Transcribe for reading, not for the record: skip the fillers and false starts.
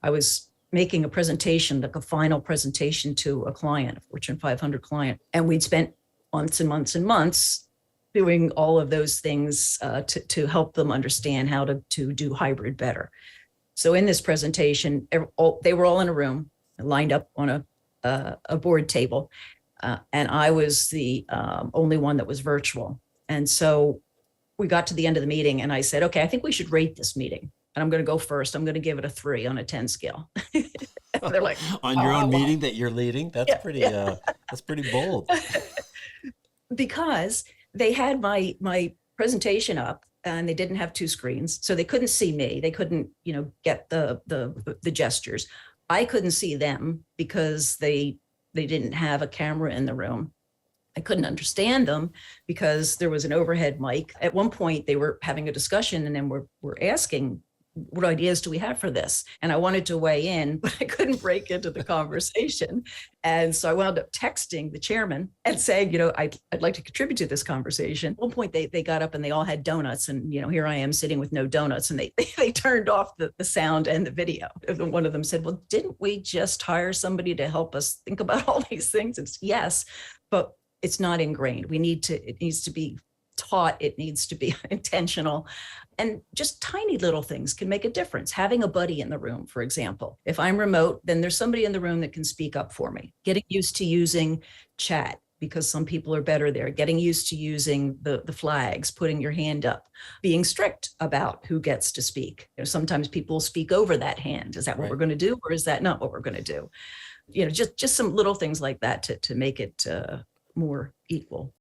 I was making a presentation, like a final presentation to a client, a Fortune 500 client. And we'd spent months and months and months doing all of those things to help them understand how to do hybrid better. So in this presentation, they were all in a room, lined up on a board table. And I was the only one that was virtual. And so we got to the end of the meeting and I said, okay, I think we should rate this meeting. And I'm going to go first. I'm going to give it a 3 on a 10 scale. They're like, on your own meeting that you're leading. That's that's pretty bold. Because they had my presentation up and they didn't have 2 screens. So they couldn't see me. They couldn't, get the gestures. I couldn't see them because they didn't have a camera in the room. I couldn't understand them because there was an overhead mic. At one point, they were having a discussion and then we're asking, what ideas do we have for this? And I wanted to weigh in, but I couldn't break into the conversation. And so I wound up texting the chairman and saying, I'd like to contribute to this conversation. At one point, they got up and they all had donuts. And, here I am sitting with no donuts. And they turned off the sound and the video. One of them said, well, didn't we just hire somebody to help us think about all these things? It's yes, but it's not ingrained. It needs to be taught. It needs to be intentional. And just tiny little things can make a difference. Having a buddy in the room, for example. If I'm remote, then there's somebody in the room that can speak up for me. Getting used to using chat because some people are better there. Getting used to using the flags, putting your hand up, being strict about who gets to speak. Sometimes people speak over that hand. Is that what we're going to do? Or is that not what we're going to do? Just some little things like that to make it more equal.